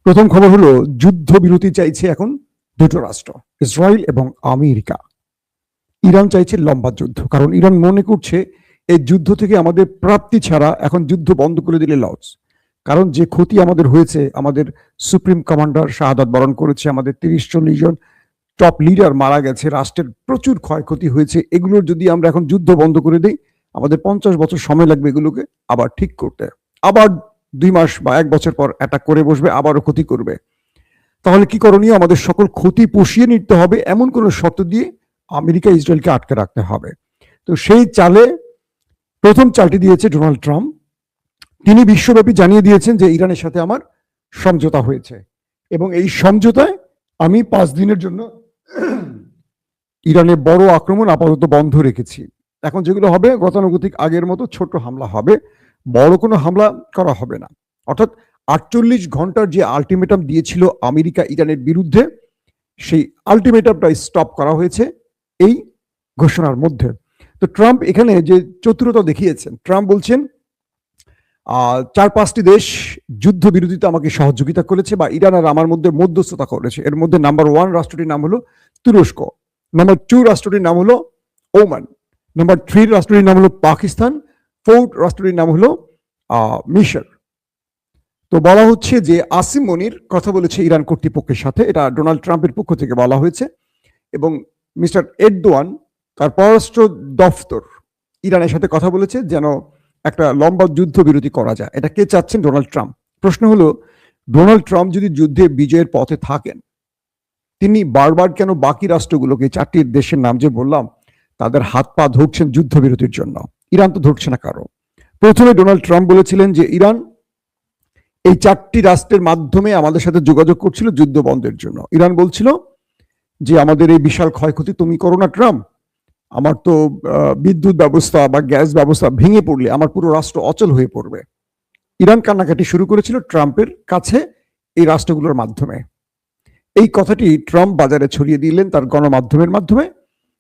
প্রথম খবর হলো, যুদ্ধবিরতি চাইছে এখন দুটো রাষ্ট্র, ইসরায়েল এবং আমেরিকা। ইরান চাইছে লম্বা যুদ্ধ, কারণ ইরান মনে করছে এই যুদ্ধ থেকে আমাদের প্রাপ্তি ছাড়া এখন যুদ্ধ বন্ধ করে দিলে লস। কারণ যে ক্ষতি আমাদের হয়েছে, আমাদের সুপ্রিম কমান্ডার শাহাদাত বরণ করেছে, আমাদের 30-40 জন টপ লিডার মারা গেছে, রাষ্ট্রের প্রচুর ক্ষয়ক্ষতি হয়েছে। এগুলোর যদি আমরা এখন যুদ্ধ বন্ধ করে দিই, আমাদের 50 বছর সময় লাগবে এগুলোকে আবার ঠিক করতে। আবার 2 মাস বা 1 বছর পর অ্যাটাক করে বসবে, আবারও ক্ষতি করবে। তাহলে কি করণীয়? আমাদের সকল ক্ষতি পুষিয়ে নিতে হবে, এমন কোনো শর্ত দিয়ে আমেরিকা ইসরায়েলকে আটকে রাখতে হবে। তো সেই চালে প্রথম চালটি দিয়েছে ডোনাল্ড ট্রাম্প। তিনি বিশ্বব্যাপী জানিয়ে দিয়েছেন যে ইরানের সাথে আমার সমঝোতা হয়েছে এবং এই সমঝোতায় আমি 5 দিনের জন্য ইরানের বড় আক্রমণ আপাতত বন্ধ রেখেছি। এখন যেগুলো হবে গতানুগতিক আগের মতো ছোট হামলা হবে, বড় কোনো হামলা করা হবে না। অর্থাৎ 48 ঘন্টার যে আলটিমেটাম দিয়েছিল আমেরিকা ইরানের বিরুদ্ধে, সেই আলটিমেটামটা স্টপ করা হয়েছে এই ঘোষণার মধ্যে। তো ট্রাম্প এখানে যে চতুরতা দেখিয়েছেন, ট্রাম্প বলছেন 4-5টি দেশ যুদ্ধবিরতিতে আমাকে সহযোগিতা করেছে বা ইরান আর আমার মধ্যে মধ্যস্থতা করেছে। এর মধ্যে নাম্বার 1 রাষ্ট্রটির নাম হলো তুরস্ক, নাম্বার 2 রাষ্ট্রটির নাম হলো ওমান, নাম্বার 3 রাষ্ট্রটির নাম হলো পাকিস্তান, 4 রাষ্ট্রটির নাম হলো মিশর। তো বলা হচ্ছে যে আসিম মনির কথা বলেছে ইরান কর্তৃপক্ষের সাথে, এটা ডোনাল্ড ট্রাম্পের পক্ষ থেকে বলা হয়েছে। এবং মিস্টার এরদোয়ান, তার পররাষ্ট্র দফতর, ইরানের সাথে কথা বলেছে যেন একটা লম্বা যুদ্ধবিরতি করা যায়। এটা কে চাচ্ছেন? Donald Trump. প্রশ্ন হলো, ডোনাল্ড ট্রাম্প যদি যুদ্ধে বিজয়ের পথে থাকেন, তিনি বারবার কেন বাকি রাষ্ট্রগুলোকে, 4টি দেশের নাম যে বললাম, তাদের হাত পা ধরছেন যুদ্ধবিরতির জন্য? ইরান তো ধরছে না কারো। প্রথমে ডোনাল্ড ট্রাম্প বলেছিলেন যে ইরান এই 4টি রাষ্ট্রের মাধ্যমে আমাদের সাথে যোগাযোগ করছিল যুদ্ধ বন্ধের জন্য। ইরান বলছিল যে আমাদের এই বিশাল ক্ষয়ক্ষতি তুমি করো না ট্রাম্প, আমার তো বিদ্যুৎ ব্যবস্থা বা গ্যাস ব্যবস্থা ভেঙে পড়লে আমার পুরো রাষ্ট্র অচল হয়ে পড়বে। ইরান কান্নাকাটি শুরু করেছিল ট্রাম্পের কাছে এই রাষ্ট্রগুলোর মাধ্যমে। এই কথাটি ট্রাম্প বাজারে ছড়িয়ে দিলেন তার গণমাধ্যমের মাধ্যমে,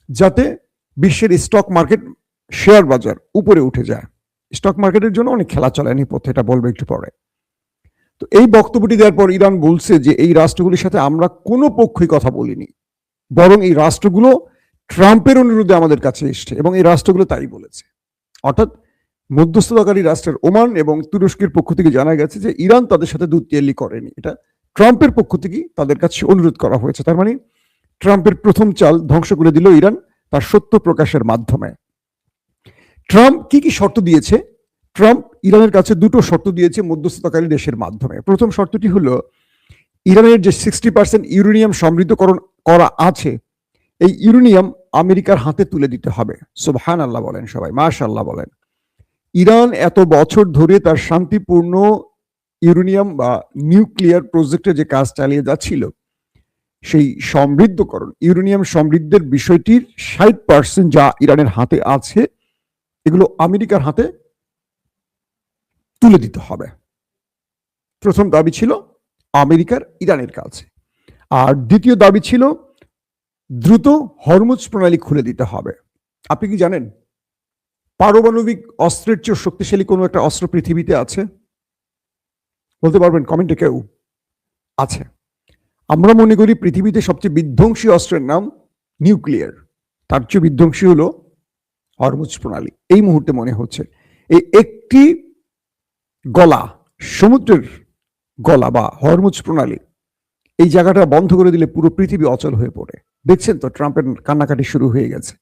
যাতে বিশ্বের স্টক মার্কেট, শেয়ার বাজার উপরে উঠে যায়। স্টক মার্কেটের জন্য অনেক খেলা চলেনি পথে, এটা বলবো একটু পরে। তো এই বক্তব্যটি দেওয়ার পর ইরান বলছে যে এই রাষ্ট্রগুলির সাথে আমরা কোনো পক্ষই কথা বলিনি, বরং এই রাষ্ট্রগুলো ট্রাম্পের অনুরোধে আমাদের কাছে এসছে এবং এই রাষ্ট্রগুলো তাই বলেছে। অর্থাৎ মধ্যস্থতাকারী রাষ্ট্রের ওমান এবং তুরস্কের পক্ষ থেকে জানা গেছে যে ইরান তাদের সাথে দুতিয়ালি করেনি, এটা ট্রাম্পের পক্ষ থেকেই তাদের কাছে অনুরোধ করা হয়েছে। তার মানে ট্রাম্পের প্রথম চাল ধ্বংস করে দিল ইরান তার সত্য প্রকাশের মাধ্যমে। ট্রাম্প কি কি শর্ত দিয়েছে? ট্রাম্প ইরানের কাছে 2টো শর্ত দিয়েছে মধ্যস্থতাকারী দেশের মাধ্যমে। প্রথম শর্তটি হলো, ইরানের যে 60% ইউরেনিয়াম সমৃদ্ধকরণ করা আছে, এই ইউরেনিয়াম আমেরিকার হাতে তুলে দিতে হবে। সুবহানাল্লাহ বলেন সবাই, মাশাআল্লাহ বলেন। ইরান এত বছর ধরে তার শান্তিপূর্ণ ইউরেনিয়াম বা নিউক্লিয়ার প্রজেক্টে যে কাজ চালিয়ে যাচ্ছিল, সেই সমৃদ্ধকরণ, ইউরেনিয়াম সমৃদ্ধের বিষয়টির 60% যা ইরানের হাতে আছে, এগুলো আমেরিকার হাতে তুলে দিতে হবে। প্রথম দাবি ছিল আমেরিকার ইরানের কাছে। আর দ্বিতীয় দাবি ছিল দ্রুত হরমুজ প্রণালী খুলে দিতে হবে। আপনি কি জানেন পারমাণবিক অস্ত্রের চেয়ে শক্তিশালী কোনো একটা অস্ত্র পৃথিবীতে আছে? বলতে পারবেন কমেন্টে কেউ? আছে। আমরা মনে করি পৃথিবীতে সবচেয়ে বিধ্বংসী অস্ত্রের নাম নিউক্লিয়ার, তার চেয়ে বিধ্বংসী হলো হরমুজ প্রণালী। এই মুহূর্তে মনে হচ্ছে এই একটি গলা, সমুদ্রের গলা বা হরমুজ প্রণালী, এই জায়গাটা বন্ধ করে দিলে পুরো পৃথিবী অচল হয়ে পড়ে। দেখছেন তো ট্রাম্পের কান্নাকাটি শুরু হয়ে গেছে।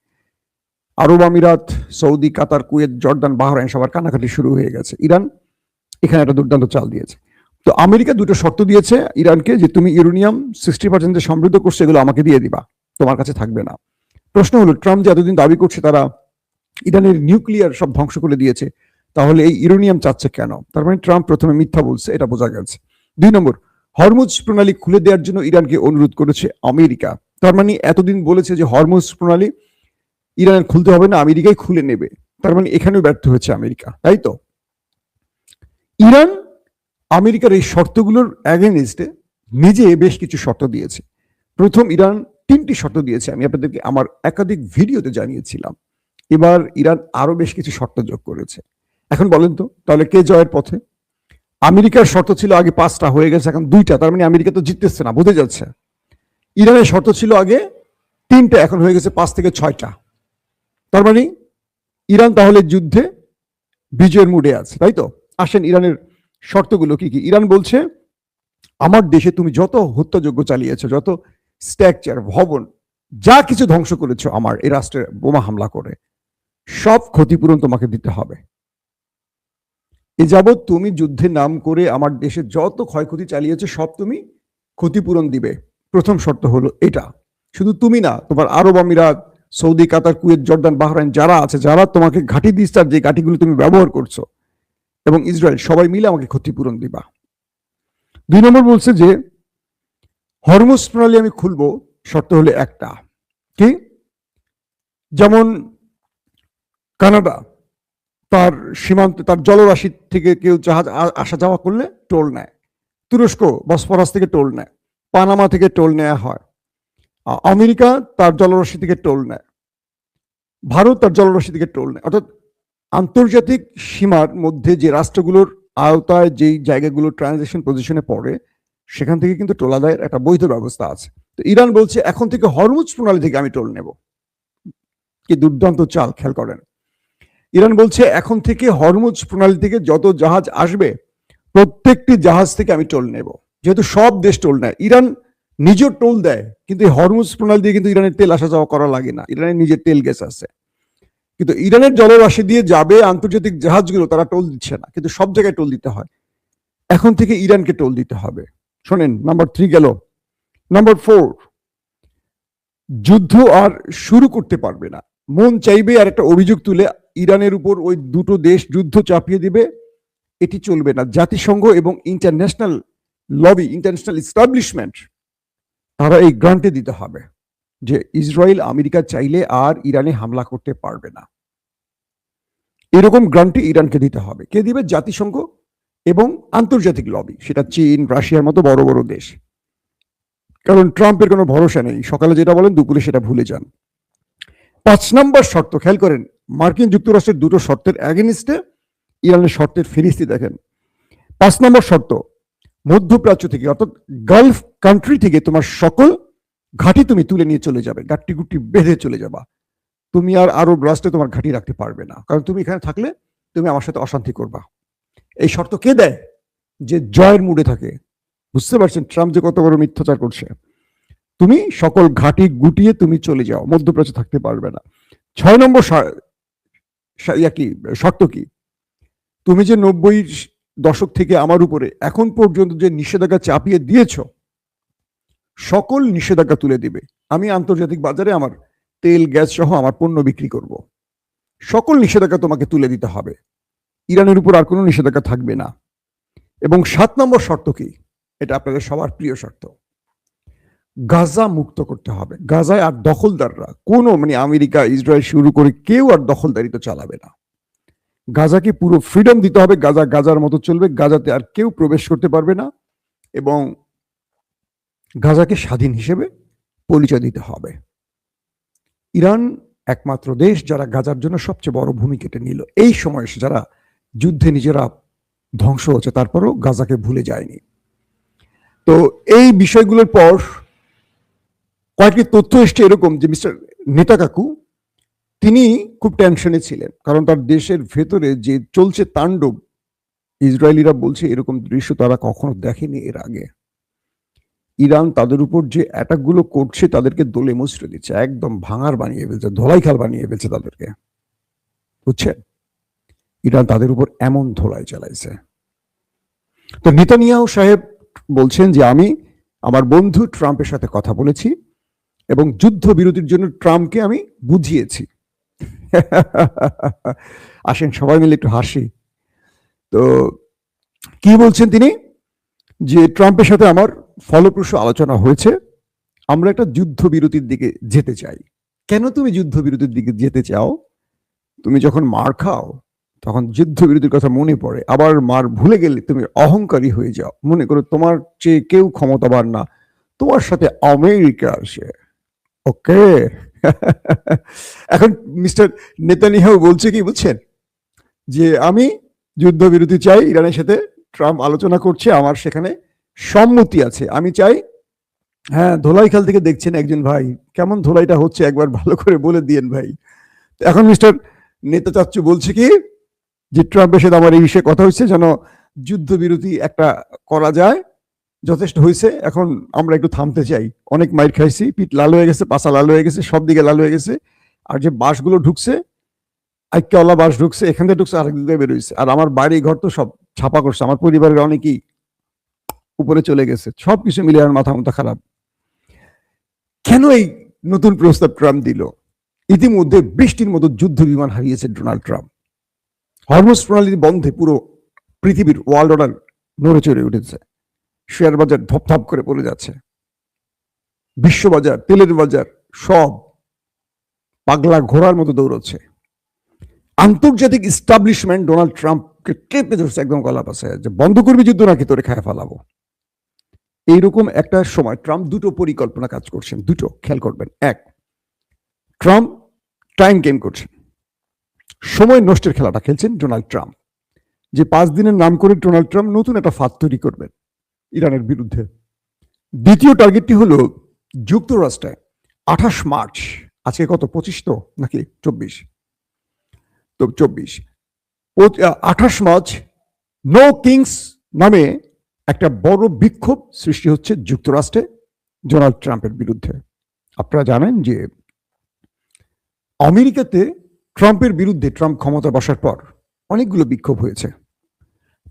আরব আমিরাত, সৌদি, কাতার, কুয়েত, জর্দান, বাহরাইন সবার কান্নাকাটি শুরু হয়ে গেছে। ইরান এখানে একটা দুর্দান্ত চাল দিয়েছে। তো আমেরিকা 2টো শর্ত দিয়েছে ইরানকে যে তুমি ইউরেনিয়াম 60% সমৃদ্ধ করছো, এগুলো আমাকে দিয়ে দিবা, তোমার কাছে থাকবে না। প্রশ্ন হলো, ট্রাম্প যে এতদিন দাবি করছে তারা ইরানের নিউক্লিয়ার সব ধ্বংস করে দিয়েছে, তাহলে এই ইউরেনিয়াম চাচ্ছে কেন? তার মানে ট্রাম্প প্রথমে মিথ্যা বলছে, এটা বোঝা গেছে। 2 নম্বর, হরমুজ প্রণালী খুলে দেওয়ার জন্য ইরানকে অনুরোধ করেছে আমেরিকা। তার মানে এতদিন বলেছে যে হরমুজ প্রণালী ইরানের খুলতে হবে না, আমেরিকাই খুলে নেবে। তার মানে এখানেও ব্যর্থ হয়েছে আমেরিকা, তাই তো? ইরান আমেরিকার এই শর্তগুলোর এগেইনস্টে নিজে বেশ কিছু শর্ত দিয়েছে। প্রথম, ইরান 3টি শর্ত দিয়েছে, আমি আপনাদেরকে আমার একাধিক ভিডিওতে জানিয়েছিলাম। এবার ইরান আরো বেশ কিছু শর্ত যোগ করেছে। এখন বলেন তো তাহলে কে জয়ের পথে? আমেরিকার শর্ত ছিল আগে 5টা, হয়ে গেছে এখন 2টা, তার মানে আমেরিকা তো জিততেছে না, বোঝা যাচ্ছে। ইরানের শর্ত ছিল আগে 3টা, এখন হয়ে গেছে 5 থেকে 6টা। তার মানে ইরান তাহলে যুদ্ধে বিজয়ের মুডে আছে, তাই তো? আসেন ইরানের শর্তগুলো কি কি। ইরান বলছে, আমার দেশে তুমি যত হত্যাযজ্ঞ চালিয়েছো, যত স্ট্রাকচার, ভবন, যা কিছু ধ্বংস করেছো আমার এই রাষ্ট্রে বোমা হামলা করে, সব ক্ষতিপূরণ তোমাকে দিতে হবে। এ যাবৎ তুমি যুদ্ধের নাম করে আমার দেশে যত ক্ষয়ক্ষতি চালিয়েছো সব তুমি ক্ষতিপূরণ দিবে। প্রথম শর্ত হলো এটা। শুধু তুমি না, তোমার আরব আমিরাত, সৌদি, কাতার, কুয়েত, জর্দান, বাহরাইন যারা আছে, যারা তোমাকে ঘাঁটি দিস্তার যে ঘাঁটিগুলো তুমি ব্যবহার করছো, এবং ইসরায়েল, সবাই মিলে আমাকে ক্ষতিপূরণ দিবা। 2 নম্বর বলছে যে হরমুজ প্রণালী আমি খুলবো, শর্ত হলো একটা, কি? যেমন কানাডা তার সীমান্তে, তার জলরাশি থেকে কেউ জাহাজ আসা যাওয়া করলে টোল নেয়। তুরস্ক বসফরাস থেকে টোল নেয়। পানামা থেকে টোল নেওয়া হয়। আমেরিকা তার জলরাশি থেকে টোল নেয়। ভারত তার জলরাশি থেকে টোল নেয়। অর্থাৎ আন্তর্জাতিক সীমার মধ্যে যে রাষ্ট্রগুলোর আওতায় যেই জায়গাগুলো ট্রানজিশন পজিশনে পড়ে, সেখান থেকে কিন্তু টোল আদায়ের একটা বৈধ ব্যবস্থা আছে। তো ইরান বলছে এখন থেকে হরমুজ প্রণালী থেকে আমি টোল নেব। কি দুর্দান্ত চাল, খেয়াল করেন। ইরান বলছে এখন থেকে হরমুজ প্রণালী থেকে যত জাহাজ আসবে প্রত্যেকটি জাহাজ থেকে আমি টোল নেব। যেহেতু সব দেশ টোল নেয়, ইরান নিজের টোল দেয়, কিন্তু এই হরমুজ প্রণালী দিয়ে কিন্তু ইরানের তেল আসা যাওয়া করা লাগে না, ইরানের নিজের তেল গ্যাস আছে। কিন্তু ইরানের জলরাশি দিয়ে যাবে আন্তর্জাতিক জাহাজগুলো, তারা টোল দিচ্ছে না, কিন্তু সব জায়গায় টোল দিতে হয়। এখন থেকে ইরানকে টোল দিতে হবে। শোনেন, নাম্বার 3 গেল। নাম্বার 4, যুদ্ধ আর শুরু করতে পারবে না। মন চাইবে আর একটা অভিযোগ তুলে ইরানের উপর ওই দুটো দেশ যুদ্ধ চাপিয়ে দিবে, এটি চলবে না। জাতিসংঘ এবং ইন্টারন্যাশনাল লবি, ইন্টারন্যাশনাল এস্টাবলিশমেন্ট, তারা এই গ্রান্টে দিতে হবে যে ইসরায়েল আমেরিকা চাইলে আর ইরানে হামলা করতে পারবে না। এরকম গ্রান্টে ইরানকে দিতে হবে। কে দিবে? জাতিসংঘ এবং আন্তর্জাতিক লবি, সেটা চীন, রাশিয়ার মতো বড় বড় দেশ। কারণ ট্রাম্পের কোনো ভরসা নেই, সকালে যেটা বলেন দুপুরে সেটা ভুলে যান। 5 নম্বর শর্ত, খেয়াল করেন, মার্কিন যুক্তরাষ্ট্রের দুটো শর্তের অ্যাগেনিস্টে ইরানের শর্তের ফিরিস্তি দেখেন। 5 নম্বর শর্ত, মধ্যপ্রাচ্য থেকে অর্থাৎ গালফ কান্ট্রি থেকে তোমার সকল ঘাঁটি তুমি তুলে নিয়ে চলে যাবে, গাঁটটি গুটি বেঁধে চলে যাবা। তুমি আর আরব রাষ্ট্রে তোমার ঘাঁটি রাখতে পারবে না, কারণ তুমি এখানে থাকলে তুমি আমার সাথে অশান্তি করবা। এই শর্ত কে দেয়? যে জয়ের মুডে থাকে। বুঝতে পারছেন ট্রাম্প যে কত বড় মিথ্যাচার করছে? তুমি সকল ঘাঁটি গুটিয়ে তুমি চলে যাও, মধ্যপ্রাচ্যে থাকতে পারবে না। 6 নম্বর শর্ত কি? তুমি যে 90 দশক থেকে আমার উপরে এখন পর্যন্ত যে নিষেধাজ্ঞা চাপিয়ে দিয়েছ, সকল নিষেধাজ্ঞা তুলে দিবে। আমি আন্তর্জাতিক বাজারে আমার তেল, গ্যাস সহ আমার পণ্য বিক্রি করব। সকল নিষেধাজ্ঞা তোমাকে তুলে দিতে হবে। ইরানের উপর আর কোনো নিষেধাজ্ঞা থাকবে না। এবং 7 নম্বর শর্ত কি? এটা আপনাদের সবার প্রিয় শর্ত, গাজা মুক্ত করতে হবে। গাজায় আর দখলদাররা কোনো, মানে আমেরিকা, ইসরায়েল শুরু করে কেউ আর দখলদারিত্ব চালাবে না। গাজাকে পুরো ফ্রিডম দিতে হবে। গাজা গাজার মতো চলবে, গাজাতে আর কেউ প্রবেশ করতে পারবে না, এবং গাজাকে স্বাধীন হিসেবে পরিচয় দিতে হবে। ইরান একমাত্র দেশ যারা গাজার জন্য সবচেয়ে বড় ভূমিকাটা নিল। এই সময় যারা যুদ্ধে নিজেরা ধ্বংস হচ্ছে, তারপরও গাজাকে ভুলে যায়নি। তো এই বিষয়গুলোর পর কয়েকটি তথ্য এসছে এরকম যে মিস্টার নেতাকাকু, তিনি খুব টেনশনে ছিলেন, কারণ তার দেশের ভেতরে যে চলছে তাণ্ডব, ইসরায়েলিরা বলছে এরকম দৃশ্য তারা কখনো দেখেনি এর আগে। ইরান তাদের উপর যে অ্যাটাকগুলো করছে তাদেরকে দোলে মুচড়ে দিচ্ছে, একদম ভাঙার বানিয়ে ফেলছে, ধোলাইখাল বানিয়ে ফেলছে তাদেরকে। বুঝছেন? ইরান তাদের উপর এমন ধোলাই চালাইছে। তো নেতানিয়াহু সাহেব বলছেন যে আমি আমার বন্ধু ট্রাম্পের সাথে কথা বলেছি এবং যুদ্ধ বিরতির জন্য ট্রাম্পকে আমি বুঝিয়েছি। আসেন সবাই মিলে একটু হাসি। তো কি বলছেন তিনি? যে ট্রাম্পের সাথে আমার ফলপ্রসূ আলোচনা হয়েছে, আমরা একটা যুদ্ধ বিরতির দিকে যেতে চাই। কেন তুমি যুদ্ধ বিরতির দিকে যেতে চাও? তুমি যখন মার খাও তখন যুদ্ধ বিরতির কথা মনে পড়ে, আবার মার ভুলে গেলে তুমি অহংকারী হয়ে যাও, মনে করো তোমার চেয়ে কেউ ক্ষমতাবান না, তোমার সাথে আমেরিকা আসে। ওকে। এখন মিস্টার নেতানিয়াহু বলছে কি বুঝছেন, যে আমি যুদ্ধবিরতি চাই ইরানের সাথে, ট্রাম্প আলোচনা করছে, আমার সেখানে সম্মতি আছে। আমি চাই, হ্যাঁ, ধোলাইখাল থেকে দেখছেন একজন ভাই, কেমন ধোলাইটা হচ্ছে একবার ভালো করে বলে দিয়েন ভাই। এখন মিস্টার নেতা চাচ্চু বলছে কি যে ট্রাম্পের সাথে আমার এই বিষয়ে কথা হচ্ছে, যেন যুদ্ধবিরতি একটা করা যায়, যথেষ্ট হয়েছে, এখন আমরা একটু থামতে চাই, অনেক মাইর খাইছি, পিঠ লাল হয়ে গেছে, পাছা লাল হয়ে গেছে, সব দিকে লাল হয়ে গেছে, আর যে বাসগুলো ঢুকছে, আইক্যওয়ালা বাস ঢুকছে, এখান থেকে ঢুকছে, আরেক দিকে বেরোইছে, আর আমার বাড়ি ঘর তো সব ছাপা করছে, আমার পরিবারের অনেকেই উপরে চলে গেছে, সবকিছু মিলে আমার মাথা মাথা খারাপ। কেন এই নতুন প্রস্তাব ট্রাম্প দিল? ইতিমধ্যে 20টির মতো যুদ্ধ বিমান হারিয়েছে ডোনাল্ড ট্রাম্প। হরমুজ প্রণালী বন্ধে পুরো পৃথিবীর ওয়ার্ল্ড অর্ডার নড়ে চড়ে উঠেছে, শেয়ার বাজার ধপধপ করে পড়ে যাচ্ছে, বিশ্ববাজার, তেলের বাজার সব পাগলা ঘোড়ার মতো দৌড়চ্ছে। আন্তর্জাতিক ইস্টাবলিশমেন্ট ডোনাল্ড ট্রাম্পকে কেঁপে ধরছে একদম গলা পাশে, যে বন্ধ করবি যুদ্ধ নাকি তোরে খায় ফেলাবো। এইরকম একটা সময় ট্রাম্প দুটো পরিকল্পনা কাজ করছেন, দুটো খেয়াল করবেন। এক, ট্রাম্প টাইম গেম করছেন, সময় নষ্টের খেলাটা খেলছেন ডোনাল্ড ট্রাম্প, যে 5 দিনের নাম করে ডোনাল্ড ট্রাম্প নতুন একটা ফাঁদ তৈরি করবেন ইরানের বিরুদ্ধে। দ্বিতীয় টার্গেটটি হলো যুক্তরাষ্ট্রে 28 মার্চ, আজকে কত, 25 তো নাকি 24, তো 24, 28 মার্চ নো কিংস নামে একটা বড় বিক্ষোভ সৃষ্টি হচ্ছে যুক্তরাষ্ট্রে ডোনাল্ড ট্রাম্পের বিরুদ্ধে। আপনারা জানেন যে আমেরিকাতে ট্রাম্পের বিরুদ্ধে, ট্রাম্প ক্ষমতা বসার পর অনেকগুলো বিক্ষোভ হয়েছে।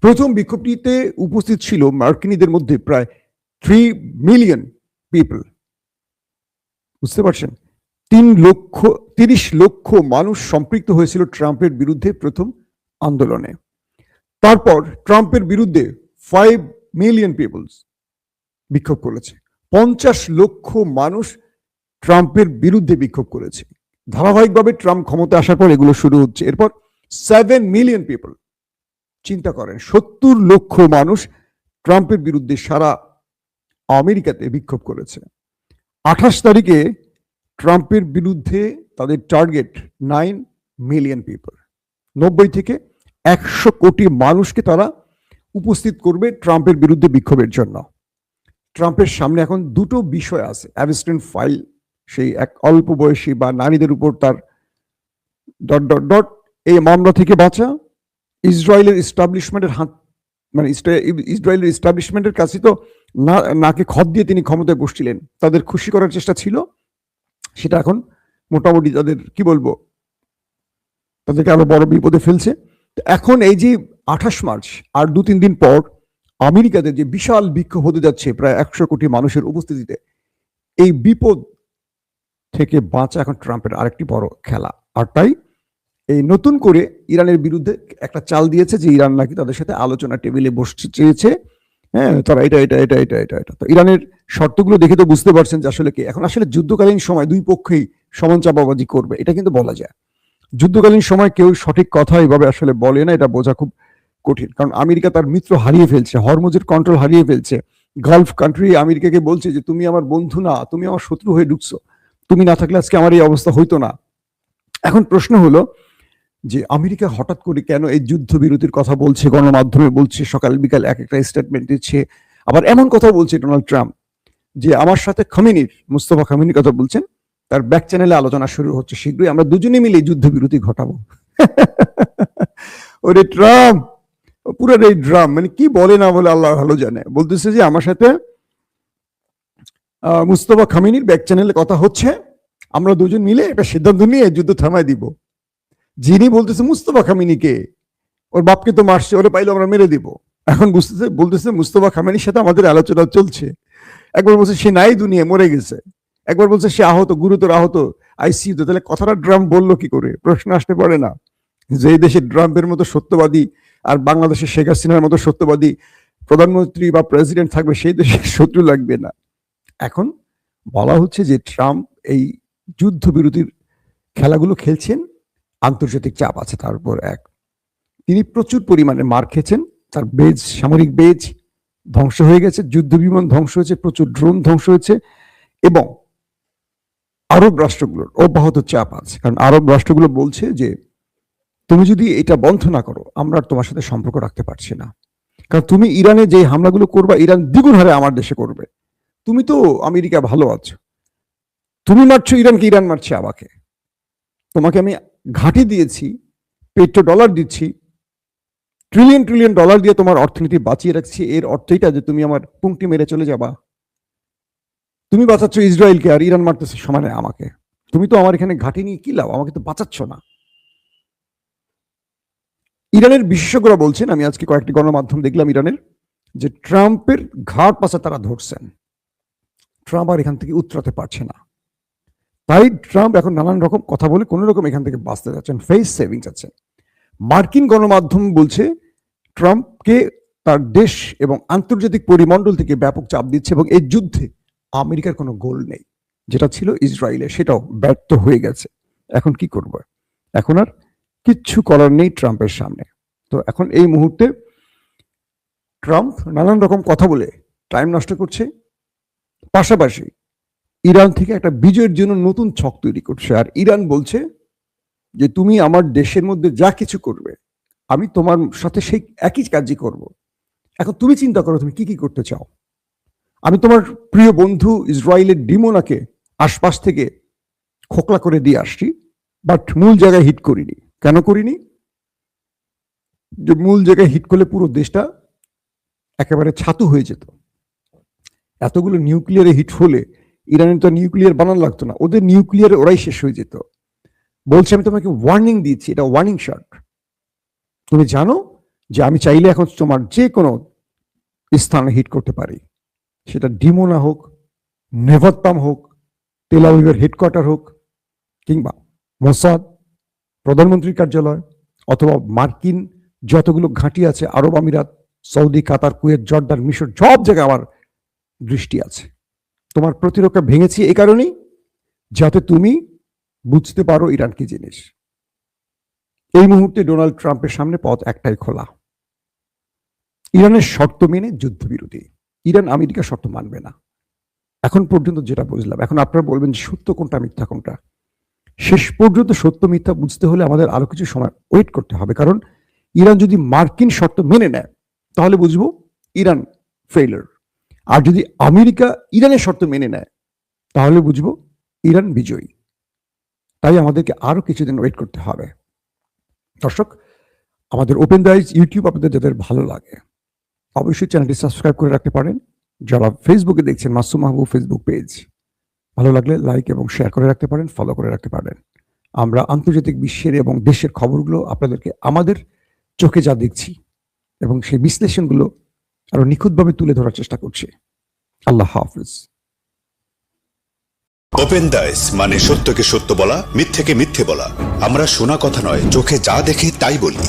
প্রথম বিক্ষোভটিতে উপস্থিত ছিল মার্কিনীদের মধ্যে প্রায় 3 মিলিয়ন পিপল, বুঝতে পারছেন, 30 লক্ষ মানুষ সম্পৃক্ত হয়েছিল ট্রাম্পের বিরুদ্ধে প্রথম আন্দোলনে। তারপর ট্রাম্পের বিরুদ্ধে 5 মিলিয়ন পিপলস বিক্ষোভ করেছে, 50 লক্ষ মানুষ ট্রাম্পের বিরুদ্ধে বিক্ষোভ করেছে। ধারাবাহিকভাবে ট্রাম্প ক্ষমতা আসার পর এগুলো শুরু হচ্ছে। এরপর 7 মিলিয়ন পিপল, চিন্তা করেন, 70 লক্ষ মানুষ ট্রাম্পের বিরুদ্ধে সারা আমেরিকাতে বিক্ষোভ করেছে। 28 তারিখে ট্রাম্পের বিরুদ্ধে তাদের টার্গেট 9 মিলিয়ন পিপল, 90 থেকে 100 কোটি মানুষকে তারা উপস্থিত করবে ট্রাম্পের বিরুদ্ধে বিক্ষোভের জন্য। ট্রাম্পের সামনে এখন দুটো বিষয় আছে, অ্যাবস্টেন ফাইল, সেই এক অল্প বয়সী বা নারীদের উপর তার ডট এই মামলা থেকে বাঁচা, ইসরায়েলের ইস্টাবলিশমেন্টের হাত, মানে ইসরায়েলের ইস্টাবলিশমেন্টের কাছে তো নাকে খত দিয়ে তিনি ক্ষমতায় বসছিলেন, তাদের খুশি করার চেষ্টা ছিল, সেটা এখন মোটামুটি তাদের কি বলবো, তাদেরকে আরো বড় বিপদে ফেলছে। এখন এই যে 28 মার্চ আর 2-3 দিন পর আমেরিকাতে যে বিশাল বিক্ষোভ হতে যাচ্ছে প্রায় 100 কোটি মানুষের উপস্থিতিতে, এই বিপদ থেকে বাঁচা এখন ট্রাম্পের আরেকটি বড় খেলা। আর তাই এই নতুন করে ইরানের বিরুদ্ধে একটা চাল দিয়েছে যে ইরান নাকি তাদের সাথে আলোচনা টেবিলে বসতে চেয়েছে। হ্যাঁ, তারা এটা তো ইরানের শর্তগুলো দেখে তো বুঝতে পারছেন যে আসলে কি, এখন আসলে যুদ্ধকালীন সময় দুই পক্ষই সমান চাপাবাজি করবে, এটা কিন্তু বলা যায়। যুদ্ধকালীন সময় কেউ সঠিক কথা এইভাবে আসলে বলে না, এটা বোঝা খুব কঠিন, কারণ আমেরিকা তার মিত্র হারিয়ে ফেলছে, হরমুজের কন্ট্রোল হারিয়ে ফেলছে। গালফ কান্ট্রি আমেরিকাকে বলছে যে তুমি আমার বন্ধু না, তুমি আমার শত্রু হয়ে ঢুকছো, তুমি না থাকলে আজকে আমার এই অবস্থা হইতো না। এখন প্রশ্ন হলো যে আমেরিকা হঠাৎ করে কেন এই যুদ্ধবিরতির কথা বলছে, গণমাধ্যমে বলছে, সকাল বিকাল এক একটা স্টেটমেন্ট দিচ্ছে, আবার এমন কথা বলছে ডোনাল্ড ট্রাম্প যে আমার সাথে মুস্তফা খামেনির কথা বলছেন, তার ব্যাক চ্যানেলে আলোচনা শুরু হচ্ছে, শীঘ্রই আমরা দুজনে মিলে যুদ্ধবিরতি ঘটাবো। ওরে ট্রাম্প, পুরো এই ড্রাম, মানে কি বলে না বলে আল্লাহ ভালো জানে, বলতেছে যে আমার সাথে মুস্তফা খামেনির ব্যাক চ্যানেলে কথা হচ্ছে, আমরা দুজন মিলে একটা সিদ্ধান্ত নিয়ে যুদ্ধ থামায় দিব। যিনি বলতেছে মুস্তফা খামেনিকে, ওর বাপকে তো মারছে, ওরে পাইলে আমরা মেরে দিব। এখন বলতেছে মুস্তফা খামেনির সাথে আমাদের আলোচনা চলছে। একবার বলছে সে নাই, দুনিয়া মরে গেছে, একবার বলছে সে আহত, গুরুতর আহত, আইসিইউতে। তাহলে কথাটা ড্রাম বললো কি করে? প্রশ্ন আসতে পারে না যে এই দেশে ট্রাম্পের মতো সত্যবাদী আর বাংলাদেশের শেখ হাসিনার মতো সত্যবাদী প্রধানমন্ত্রী বা প্রেসিডেন্ট থাকবে, সেই দেশের শত্রু লাগবে না। এখন বলা হচ্ছে যে ট্রাম্প এই যুদ্ধবিরতির খেলাগুলো খেলছেন, আন্তর্জাতিক চাপ আছে তার উপর। এক, তিনি প্রচুর পরিমাণে মার খেয়েছেন, তার বেজ, সামরিক বেজ ধ্বংস হয়ে গেছে, যুদ্ধ বিমান ধ্বংস হয়েছে, প্রচুর ড্রোন ধ্বংস হয়েছে, এবং আরব রাষ্ট্রগুলোর অব্যাহত চাপ আছে, কারণ আরব রাষ্ট্রগুলো বলছে যে তুমি যদি এটা বন্ধ না করো, আমরা তোমার সাথে সম্পর্ক রাখতে পারছি না। কারণ তুমি ইরানে যে হামলাগুলো করবা, ইরান দ্বিগুণ হারে আমার দেশে করবে। তুমি তো আমেরিকা ভালো আছো, তুমি মারছো ইরানকে, ইরান মারছে আমাকে। তোমাকে আমি ঘাঁটি দিয়েছি, পেট্রো ডলার দিচ্ছি, ট্রিলিয়ন ট্রিলিয়ন ডলার দিয়ে তোমার অর্থনীতি বাঁচিয়ে রাখছি। এর অর্থ এটা যে তুমি আমার পুংটি মেরে চলে যাবা। তুমি বাঁচাচ্ছ ইসরায়েলকে আর ইরান মারতেছে সমানে আমাকে। তুমি তো আমার এখানে ঘাঁটি নিয়ে কি লাভ, আমাকে তো বাঁচাচ্ছ না। ইরানের বিশেষজ্ঞরা বলছেন, আমি আজকে কয়েকটি গণমাধ্যম দেখলাম ইরানের, যে ট্রাম্পের ঘাট পাশা তারা ধরছেন, ট্রাম্প আর এখান থেকে উতরাতে পারছে না। তাই ট্রাম্প এখন নানান রকম কথা বলে কোন রকম এখান থেকে বাঁচতে যাচ্ছেন, ফেস সেভিং যাচ্ছেন। মার্কিন গণমাধ্যম বলছে ট্রাম্পকে তার দেশ এবং আন্তর্জাতিক পরিমণ্ডল থেকে ব্যাপক চাপ দিচ্ছে এবং এই যুদ্ধে আমেরিকার কোনো গোল নেই, যেটা ছিল ইসরায়েলের সেটাও ব্যর্থ হয়ে গেছে। এখন কি করবে? এখন আর কিচ্ছু করার নেই ট্রাম্পের সামনে। তো এখন এই মুহূর্তে ট্রাম্প নানান রকম কথা বলে টাইম নষ্ট করছে, পাশাপাশি ইরান থেকে একটা বিজয়ের জন্য নতুন ছক তৈরি করছে। আর ইরান বলছে যে তুমি আমার দেশের মধ্যে যা কিছু করবে আমি তোমার সাথে সেই একই কাজই করব। এখন তুমি চিন্তা করো তুমি কি কি করতে চাও। আমি তোমার প্রিয় বন্ধু ইসরায়েলের ডিমোনাকে আশপাশ থেকে খোকলা করে দিয়ে আসছি, বাট মূল জায়গায় হিট করিনি। কেন করিনি? যে মূল জায়গায় হিট করলে পুরো দেশটা একেবারে ছাতু হয়ে যেত। এতগুলো নিউক্লিয়ারে হিট হলে ইরানের তো নিউক্লিয়ার বানানো লাগতো না, ওদের নিউক্লিয়ারে ওরাই শেষ হয়ে যেত। বলছে আমি তোমাকে ওয়ার্নিং দিচ্ছি, এটা ওয়ার্নিং শট। তুমি জানো যে আমি চাইলে এখন তোমার যে কোনো স্থানে হিট করতে পারি, সেটা ডিমোনা হোক, নেভাত্তাম হোক, তেল আবিবের হেডকোয়ার্টার হোক, কিংবা মোসাদ, প্রধানমন্ত্রীর কার্যালয়, অথবা মার্কিন যতগুলো ঘাঁটি আছে, আরব আমিরাত, সৌদি, কাতার, কুয়েত, জর্দান, মিশর, সব জায়গায় আমার দৃষ্টি আছে। তোমার প্রতিরক্ষা ভেঙেছি এই কারণেই যাতে তুমি বুঝতে পারো ইরান কি জিনিস। এই মুহূর্তে ডোনাল্ড ট্রাম্পের সামনে পথ একটাই খোলা, ইরানের শর্ত মেনে যুদ্ধবিরতি। ইরান আমেরিকার শর্ত মানবে না। এখন পর্যন্ত যেটা বুঝলাম, এখন আপনারা বলবেন সত্য কোনটা মিথ্যা কোনটা। শেষ পর্যন্ত সত্য মিথ্যা বুঝতে হলে আমাদের আরো কিছু সময় ওয়েট করতে হবে। কারণ ইরান যদি মার্কিন শর্ত মেনে নেয় তাহলে বুঝবো ইরান ফেইলার, আর যদি আমেরিকা ইরানের শর্ত মেনে নেয় তাহলে বুঝবো ইরান বিজয়ী। তাই আমাদেরকে আরো কিছুদিন ওয়েট করতে হবে। দর্শক, আমাদের ওপেন দ্য আইজ ইউটিউব আপনাদের যাদের ভালো লাগে অবশ্যই চ্যানেলটি সাবস্ক্রাইব করে রাখতে পারেন। যারা ফেসবুকে দেখছেন, মাসুম মাহবুব ফেসবুক পেজ, ভালো লাগলে লাইক এবং শেয়ার করে রাখতে পারেন, ফলো করে রাখতে পারেন। আমরা আন্তর্জাতিক বিশ্বের এবং দেশের খবরগুলো আপনাদেরকে আমাদের চোখে যা দেখছি এবং সেই বিশ্লেষণগুলো আরো নিখুঁতভাবে তুলে ধরার চেষ্টা করছি। আল্লাহ হাফিজ। ওপেন দ্য আইজ মানে সত্যকে সত্য বলা, মিথ্যেকে মিথ্যে বলা। আমরা শোনা কথা নয়, চোখে যা দেখি তাই বলি।